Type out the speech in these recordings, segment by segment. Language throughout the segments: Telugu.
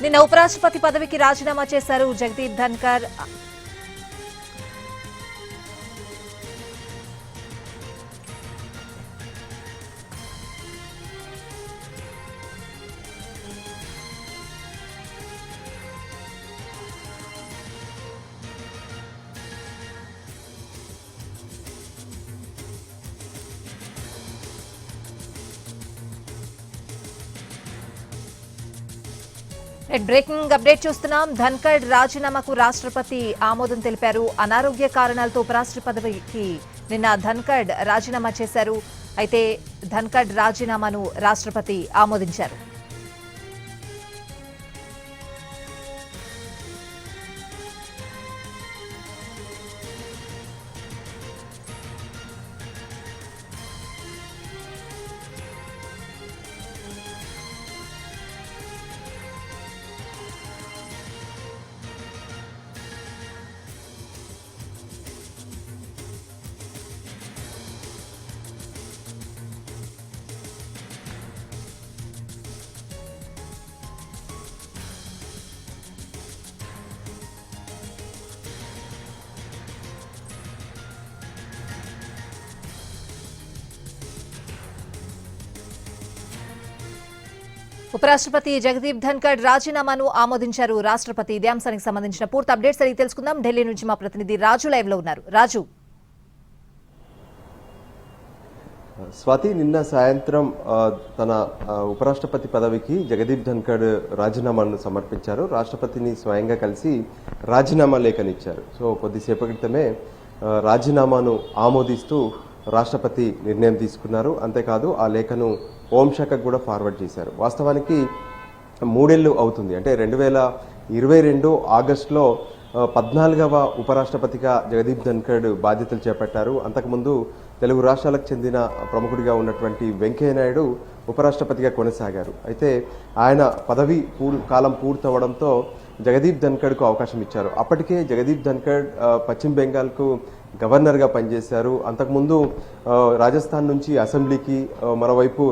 నిన్న ఉపరాష్ట్రపతి పదవికి రాజీనామా చేశారు జగదీప్ ధన్కర్. బ్రేకింగ్ అప్డేట్ చూస్తున్నాం. ధన్కర్ రాజీనామాకు రాష్ట్రపతి ఆమోదం తెలిపారు. అనారోగ్య కారణాలతో ఉపరాష్ట్రపతి పదవికి నిన్న ధన్కర్ రాజీనామా చేశారు. అయితే ధన్కర్ రాజీనామాను రాష్ట్రపతి ఆమోదించారు. ఉపరాష్ట్రపతి జగదీప్ ధన్కర్ రాజీనామాను ఆమోదించారు రాష్ట్రపతి. ఇదే అంశానికి సంబంధించిన పూర్తి అప్డేట్స్ అడిగి తెలుసుకుందాం. ఢిల్లీ నుంచి మా ప్రతినిధి రాజు లైవ్ లో ఉన్నారు. రాజు. స్వాతి, నిన్న సాయంత్రం తన ఉపరాష్ట్రపతి పదవికి జగదీప్ ధన్కర్ రాజీనామాను సమర్పించారు. రాష్ట్రపతిని స్వయంగా కలిసి రాజీనామా లేఖనిచ్చారు. సో కొద్దిసేపటి క్రితమే రాజీనామాను ఆమోదిస్తూ రాష్ట్రపతి నిర్ణయం తీసుకున్నారు. అంతేకాదు ఆ లేఖను హోంశాఖకు కూడా ఫార్వర్డ్ చేశారు. వాస్తవానికి 3 ఏళ్లు అవుతుంది. అంటే 2022 ఆగస్టులో 14వ ఉపరాష్ట్రపతిగా జగదీప్ ధన్కర్ బాధ్యతలు చేపట్టారు. అంతకుముందు తెలుగు రాష్ట్రాలకు చెందిన ప్రముఖుడిగా ఉన్నటువంటి వెంకయ్య నాయుడు ఉపరాష్ట్రపతిగా కొనసాగారు. అయితే ఆయన పదవి కాలం పూర్తవడంతో జగదీప్ ధన్కర్కు అవకాశం ఇచ్చారు. అప్పటికే జగదీప్ ధన్కర్ పశ్చిమ బెంగాల్కు గవర్నర్గా పనిచేశారు. అంతకుముందు రాజస్థాన్ నుంచి అసెంబ్లీకి, మరోవైపు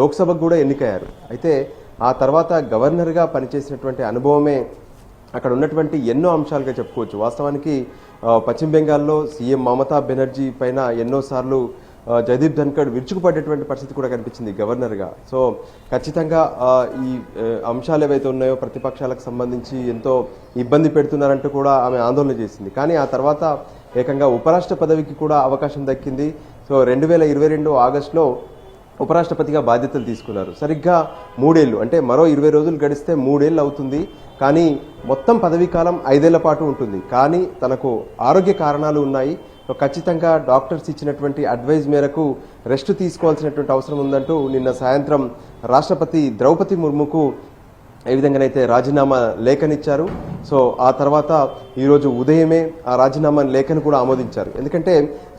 లోక్సభకు కూడా ఎన్నికయ్యారు. అయితే ఆ తర్వాత గవర్నర్గా పనిచేసినటువంటి అనుభవమే అక్కడ ఉన్నటువంటి ఎన్నో అంశాలుగా చెప్పుకోవచ్చు. వాస్తవానికి పశ్చిమ బెంగాల్లో సీఎం మమతా బెనర్జీ పైన ఎన్నోసార్లు జగదీప్ ధన్కర్ విరుచుకుపడేటువంటి పరిస్థితి కూడా కనిపించింది గవర్నర్గా. సో ఖచ్చితంగా ఈ అంశాలు ఏవైతే ఉన్నాయో ప్రతిపక్షాలకు సంబంధించి ఎంతో ఇబ్బంది పెడుతున్నారంటూ కూడా ఆమె ఆందోళన చేసింది. కానీ ఆ తర్వాత ఏకంగా ఉపరాష్ట్ర పదవికి కూడా అవకాశం దక్కింది. సో 2022 ఆగస్టులో ఉపరాష్ట్రపతిగా బాధ్యతలు తీసుకున్నారు. సరిగ్గా 3 ఏళ్లు, అంటే మరో 20 రోజులు గడిస్తే 3 ఏళ్లు అవుతుంది. కానీ మొత్తం పదవీ కాలం 5 ఏళ్ల పాటు ఉంటుంది. కానీ తనకు ఆరోగ్య కారణాలు ఉన్నాయి. ఖచ్చితంగా డాక్టర్స్ ఇచ్చినటువంటి అడ్వైజ్ మేరకు రెస్ట్ తీసుకోవాల్సినటువంటి అవసరం ఉందంటూ నిన్న సాయంత్రం రాష్ట్రపతి ద్రౌపది ముర్ముకు ఏ విధంగానైతే రాజీనామా లేఖనిచ్చారు. సో ఆ తర్వాత ఈరోజు ఉదయమే ఆ రాజీనామా లేఖను కూడా ఆమోదించారు. ఎందుకంటే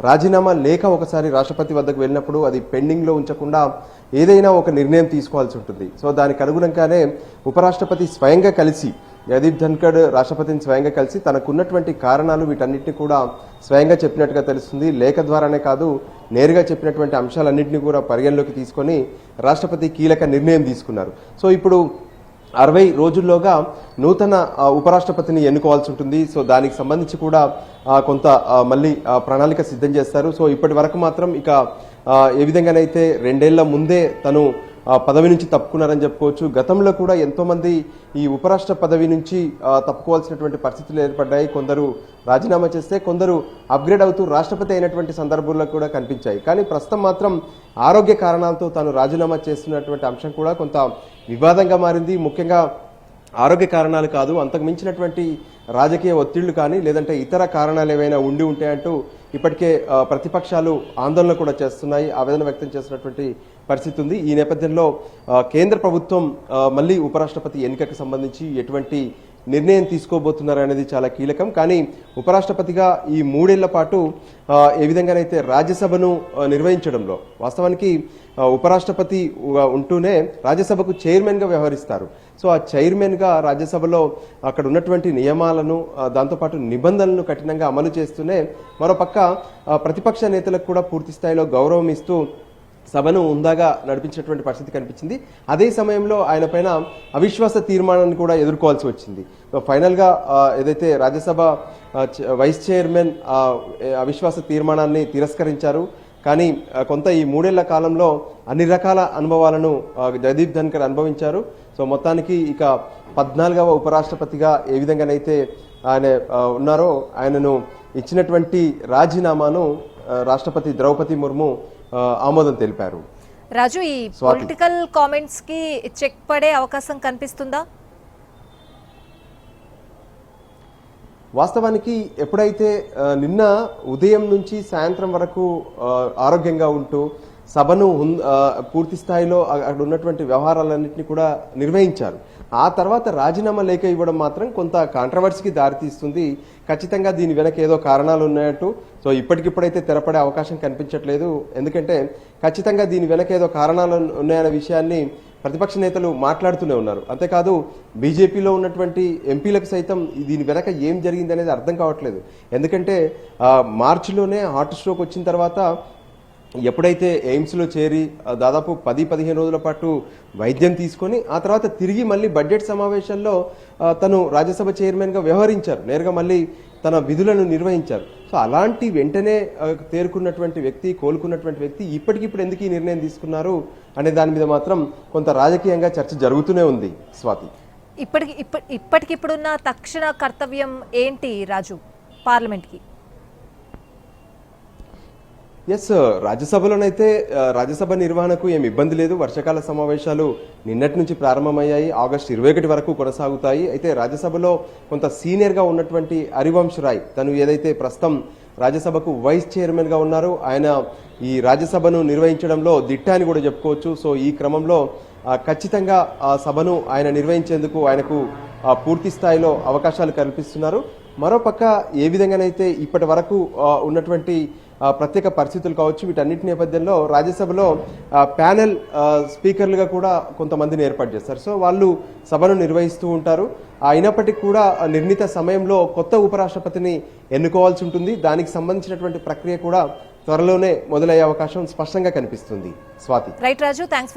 రాజీనామా లేఖ ఒకసారి రాష్ట్రపతి వద్దకు వెళ్ళినప్పుడు అది పెండింగ్లో ఉంచకుండా ఏదైనా ఒక నిర్ణయం తీసుకోవాల్సి ఉంటుంది. సో దానికి అనుగుణంగానే ఉపరాష్ట్రపతి స్వయంగా కలిసి జగదీప్ ధన్కర్ రాష్ట్రపతిని స్వయంగా కలిసి తనకున్నటువంటి కారణాలు వీటన్నిటిని కూడా స్వయంగా చెప్పినట్టుగా తెలుస్తుంది. లేఖ ద్వారానే కాదు, నేరుగా చెప్పినటువంటి అంశాలన్నింటినీ కూడా పరిగణలోకి తీసుకొని రాష్ట్రపతి కీలక నిర్ణయం తీసుకున్నారు. సో ఇప్పుడు 60 రోజుల్లోగా నూతన ఉపరాష్ట్రపతిని ఎన్నుకోవాల్సి ఉంటుంది. సో దానికి సంబంధించి కూడా కొంత మళ్ళీ ప్రణాళిక సిద్ధం చేస్తారు. సో ఇప్పటి వరకు మాత్రం ఇక ఏ విధంగానైతే 2 ఏళ్ల ముందే తను పదవి నుంచి తప్పుకున్నారని చెప్పుకోవచ్చు. గతంలో కూడా ఎంతోమంది ఈ ఉపరాష్ట్ర పదవి నుంచి తప్పుకోవాల్సినటువంటి పరిస్థితులు ఏర్పడ్డాయి. కొందరు రాజీనామా చేస్తే కొందరు అప్గ్రేడ్ అవుతూ రాష్ట్రపతి అయినటువంటి సందర్భాల్లో కూడా కనిపించాయి. కానీ ప్రస్తుతం మాత్రం ఆరోగ్య కారణాలతో తాను రాజీనామా చేస్తున్నటువంటి అంశం కూడా కొంత వివాదంగా మారింది. ముఖ్యంగా ఆరోగ్య కారణాలు కాదు, అంతకు మించినటువంటి రాజకీయ ఒత్తిళ్లు కానీ లేదంటే ఇతర కారణాలు ఏవైనా ఉండి ఉంటాయంటూ ఇప్పటికే ప్రతిపక్షాలు ఆందోళన కూడా చేస్తున్నాయి, ఆవేదన వ్యక్తం చేస్తున్నటువంటి పరిస్థితి ఉంది. ఈ నేపథ్యంలో కేంద్ర ప్రభుత్వం మళ్ళీ ఉపరాష్ట్రపతి ఎన్నికకు సంబంధించి ఎటువంటి నిర్ణయం తీసుకోబోతున్నారు అనేది చాలా కీలకం. కానీ ఉపరాష్ట్రపతిగా ఈ 3 ఏళ్ల పాటు ఏ విధంగానైతే రాజ్యసభను నిర్వహించడంలో వాస్తవానికి ఉపరాష్ట్రపతి ఉంటూనే రాజ్యసభకు చైర్మన్గా వ్యవహరిస్తారు. సో ఆ చైర్మన్గా రాజ్యసభలో అక్కడ ఉన్నటువంటి నియమాలను దాంతోపాటు నిబంధనలను కఠినంగా అమలు చేస్తూనే మరోపక్క ప్రతిపక్ష నేతలకు కూడా పూర్తి స్థాయిలో గౌరవం ఇస్తూ సభను ఉందాగా నడిపించినటువంటి పరిస్థితి కనిపించింది. అదే సమయంలో ఆయన పైన అవిశ్వాస తీర్మానాన్ని కూడా ఎదుర్కోవాల్సి వచ్చింది. ఫైనల్గా ఏదైతే రాజ్యసభ వైస్ చైర్మన్ అవిశ్వాస తీర్మానాన్ని తిరస్కరించారు. కానీ కొంత ఈ 3 ఏళ్ల కాలంలో అన్ని రకాల అనుభవాలను జగదీప్ ధన్కర్ అనుభవించారు. సో మొత్తానికి ఇక 14వ ఉపరాష్ట్రపతిగా ఏ విధంగానైతే ఆయన ఉన్నారో ఆయనను ఇచ్చినటువంటి రాజీనామాను రాష్ట్రపతి ద్రౌపది ముర్ము ఆమోదం తెలిపారు. రాజు, ఈ పొలిటికల్ కామెంట్స్ కి చెక్ పడే అవకాశం కనిపిస్తుందా? వాస్తవానికి ఎప్పుడైతే నిన్న ఉదయం నుంచి సాయంత్రం వరకు ఆరోగ్యంగా ఉంటూ సభను పూర్తి స్థాయిలో అక్కడ ఉన్నటువంటి వ్యవహారాలన్నింటినీ కూడా నిర్వహించారు. ఆ తర్వాత రాజీనామా లేఖ ఇవ్వడం మాత్రం కొంత కాంట్రవర్సీకి దారితీస్తుంది. ఖచ్చితంగా దీని వెనక ఏదో కారణాలు ఉన్నాయట్టు. సో ఇప్పటికిప్పుడైతే తెరపడే అవకాశం కనిపించట్లేదు. ఎందుకంటే ఖచ్చితంగా దీని వెనక ఏదో కారణాలు ఉన్నాయనే విషయాన్ని ప్రతిపక్ష నేతలు మాట్లాడుతూనే ఉన్నారు. అంతేకాదు బీజేపీలో ఉన్నటువంటి ఎంపీలకు సైతం దీని వెనక ఏం జరిగింది అనేది అర్థం కావట్లేదు. ఎందుకంటే మార్చిలోనే హార్ట్ స్ట్రోక్ వచ్చిన తర్వాత ఎప్పుడైతే ఎయిమ్స్లో చేరి దాదాపు 10-15 రోజుల పాటు వైద్యం తీసుకొని ఆ తర్వాత తిరిగి మళ్ళీ బడ్జెట్ సమావేశాల్లో తను రాజ్యసభ చైర్మన్గా వ్యవహరించారు. నేరుగా మళ్ళీ తన విధులను నిర్వహించారు. సో అలాంటి వెంటనే తేరుకున్నటువంటి వ్యక్తి, కోలుకున్నటువంటి వ్యక్తి ఇప్పటికిప్పుడు ఎందుకు ఈ నిర్ణయం తీసుకున్నారు అనే దాని మీద మాత్రం కొంత రాజకీయంగా చర్చ జరుగుతూనే ఉంది. స్వాతి, ఇప్పటికిప్పుడున్న తక్షణ కర్తవ్యం ఏంటి రాజు పార్లమెంట్కి? రాజ్యసభలోనైతే రాజ్యసభ నిర్వహణకు ఏమి ఇబ్బంది లేదు. వర్షాకాల సమావేశాలు నిన్నటి నుంచి ప్రారంభమయ్యాయి. ఆగస్టు 21 వరకు కొనసాగుతాయి. అయితే రాజ్యసభలో కొంత సీనియర్గా ఉన్నటువంటి హరివంశ్ రాయ్, తను ఏదైతే ప్రస్తుతం రాజ్యసభకు వైస్ చైర్మన్గా ఉన్నారో ఆయన ఈ రాజ్యసభను నిర్వహించడంలో దిట్ట అని కూడా చెప్పుకోవచ్చు. సో ఈ క్రమంలో ఖచ్చితంగా ఆ సభను ఆయన నిర్వహించేందుకు ఆయనకు పూర్తి స్థాయిలో అవకాశాలు కల్పిస్తున్నారు. మరోపక్క ఏ విధంగానైతే ఇప్పటి వరకు ఉన్నటువంటి ప్రత్యేక పరిస్థితులు కావచ్చు, వీటన్నిటి నేపథ్యంలో రాజ్యసభలో ప్యానెల్ స్పీకర్లుగా కూడా కొంతమందిని ఏర్పాటు చేస్తారు. సో వాళ్ళు సభను నిర్వహిస్తూ ఉంటారు. అయినప్పటికీ కూడా నిర్ణీత సమయంలో కొత్త ఉపరాష్ట్రపతిని ఎన్నుకోవాల్సి ఉంటుంది. దానికి సంబంధించినటువంటి ప్రక్రియ కూడా త్వరలోనే మొదలయ్యే అవకాశం స్పష్టంగా కనిపిస్తుంది. స్వాతి. రైట్ రాజు, థ్యాంక్స్.